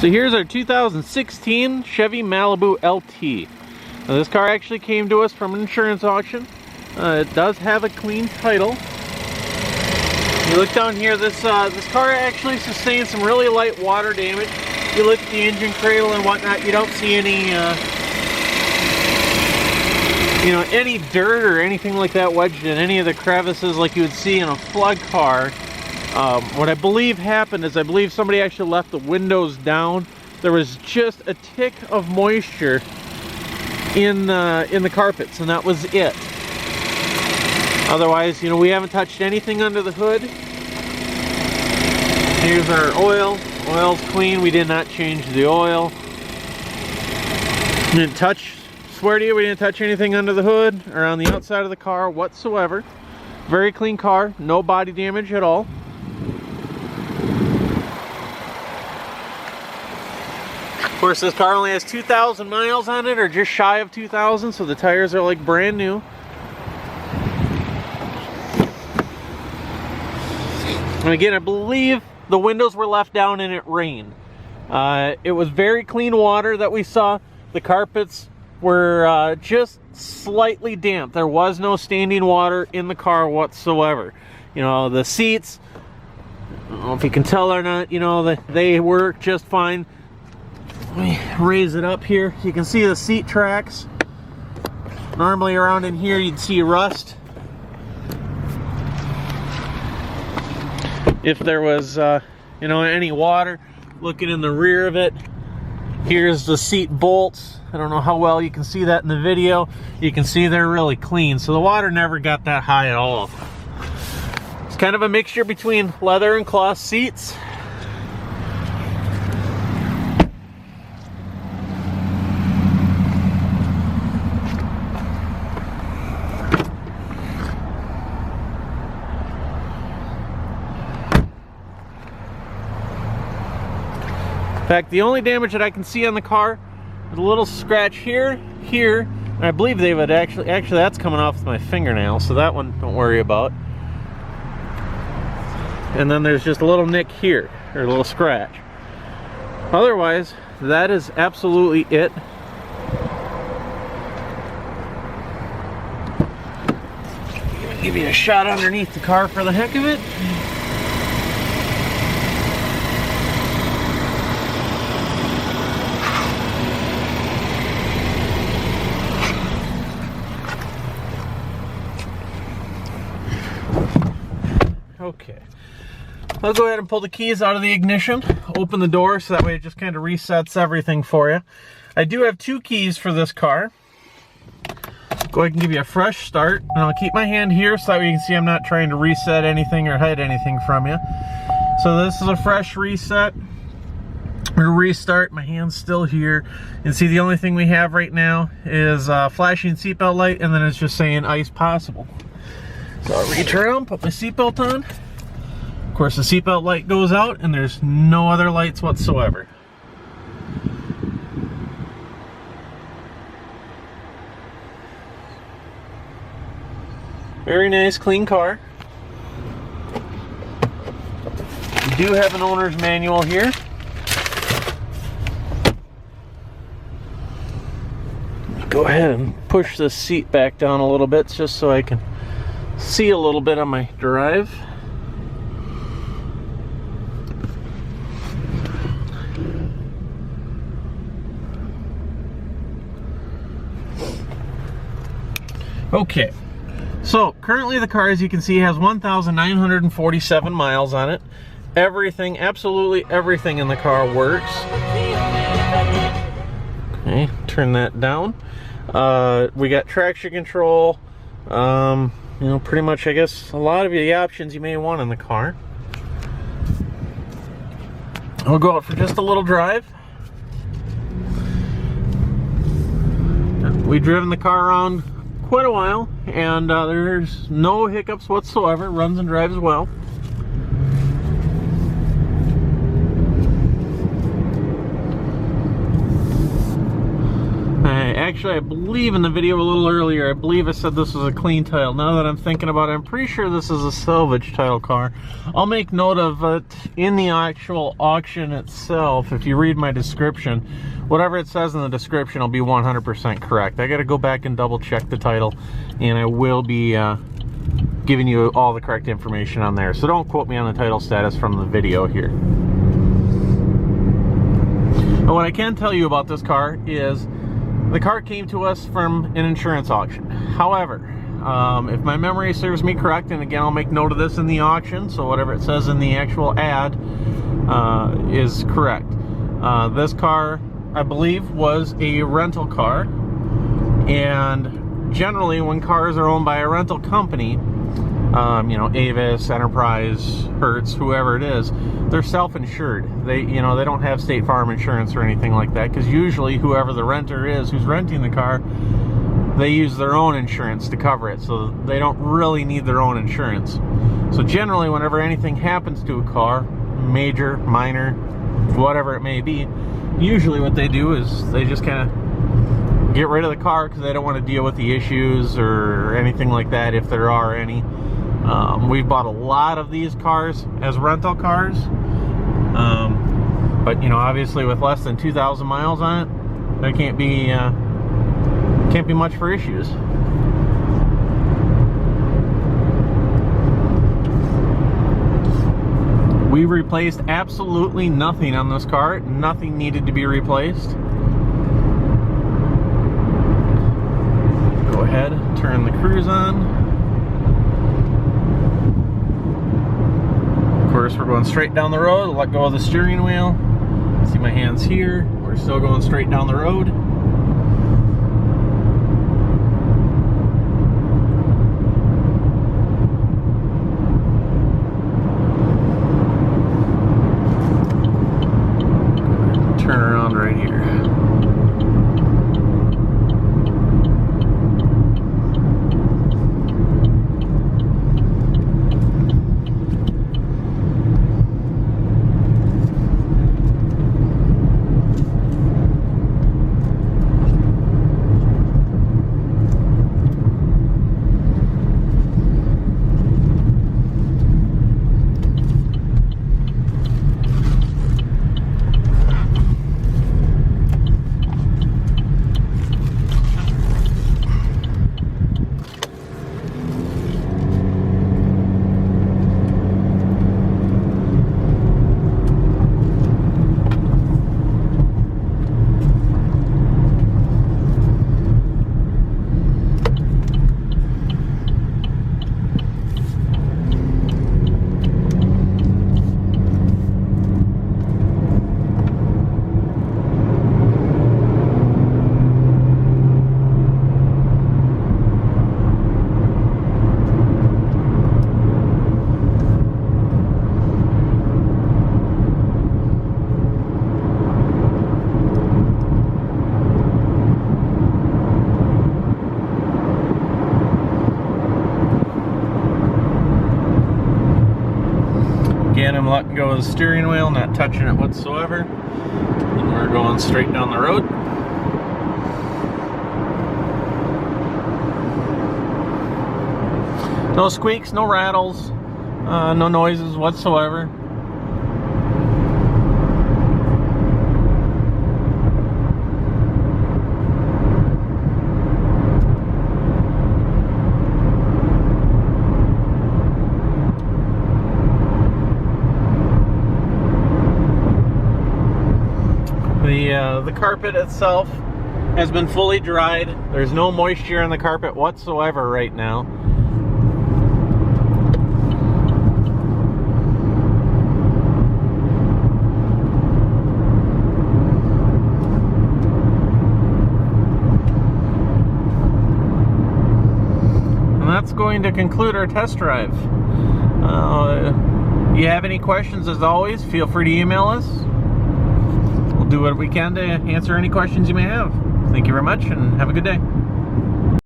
So here's our 2016 Chevy Malibu LT. Now this car actually came to us from an insurance auction. It does have a clean title. You look down here, this car actually sustained some really light water damage. You look at the engine cradle and whatnot, you don't see any any dirt or anything like that wedged in any of the crevices like you would see in a flood car. What I believe happened is I believe somebody actually left the windows down. There was just a tick of moisture in the carpets, and that was it. Otherwise, we haven't touched anything under the hood. Here's our oil. Oil's clean. We did not change the oil. Swear to you, we didn't touch anything under the hood or on the outside of the car whatsoever. Very clean car. No body damage at all. Of course, this car only has 2,000 miles on it, or just shy of 2,000, so the tires are like brand new. And again, I believe the windows were left down and it rained. It was very clean water that we saw. The carpets were just slightly damp. There was no standing water in the car whatsoever. The seats, I don't know if you can tell or not, they work just fine. Let me raise it up here. You can see the seat tracks. Normally around in here you'd see rust. If there was any water. Looking in the rear of it, here's the seat bolts. I don't know how well you can see that in the video. You can see they're really clean, so the water never got that high at all. It's kind of a mixture between leather and cloth seats. In fact, the only damage that I can see on the car is a little scratch here, and I believe they would actually that's coming off with my fingernail, so that one don't worry about. And then there's just a little nick here, or a little scratch. Otherwise, that is absolutely it. Give you a shot underneath the car for the heck of it. Okay, I'll go ahead and pull the keys out of the ignition, open the door, so that way it just kind of resets everything for you. I do have 2 keys for this car. Go ahead and give you a fresh start, and I'll keep my hand here so that way you can see I'm not trying to reset anything or hide anything from you. So this is a fresh reset. Or restart, my hand's still here. And see, the only thing we have right now is flashing seatbelt light, and then it's just saying ice possible. So I'll reach around, put my seatbelt on. Of course, the seatbelt light goes out and there's no other lights whatsoever. Very nice, clean car. We do have an owner's manual here. Go ahead and push this seat back down a little bit just so I can see a little bit on my drive. Okay, so currently the car, as you can see, has 1,947 miles on it. Everything, absolutely everything in the car works. Okay, turn that down. We got traction control. Pretty much, I guess, a lot of the options you may want in the car. We'll go out for just a little drive. We've driven the car around quite a while, and there's no hiccups whatsoever. It runs and drives well. I Actually, I believe in the video a little earlier, I believe I said this was a clean title. Now that I'm thinking about it, I'm pretty sure this is a salvage title car. I'll make note of it in the actual auction itself. If you read my description, whatever it says in the description will be 100% correct. I got to go back and double check the title, and I will be giving you all the correct information on there. So don't quote me on the title status from the video here. But what I can tell you about this car is the car came to us from an insurance auction. However, if my memory serves me correct, and again I'll make note of this in the auction, so whatever it says in the actual ad is correct. This car, I believe, was a rental car, and generally when cars are owned by a rental company, you know, Avis, Enterprise, Hertz, whoever it is, they're self-insured. They don't have State Farm insurance or anything like that, because usually whoever the renter is who's renting the car, they use their own insurance to cover it, so they don't really need their own insurance. So generally, whenever anything happens to a car, major, minor, whatever it may be, usually what they do is they just kind of get rid of the car because they don't want to deal with the issues or anything like that, if there are any. We've bought a lot of these cars as rental cars, but you know, obviously with less than 2,000 miles on it, there can't be much for issues. We replaced absolutely nothing on this car. Nothing needed to be replaced. Go ahead, turn the cruise on. Of course, we're going straight down the road. Let go of the steering wheel. See my hands here. We're still going straight down the road. Turn around right here. Again, I'm letting go of the steering wheel, not touching it whatsoever. And we're going straight down the road. No squeaks, no rattles, no noises whatsoever. The carpet itself has been fully dried. There's no moisture in the carpet whatsoever right now. And that's going to conclude our test drive. If you have any questions, as always, feel free to email us. Do what we can to answer any questions you may have. Thank you very much, and have a good day.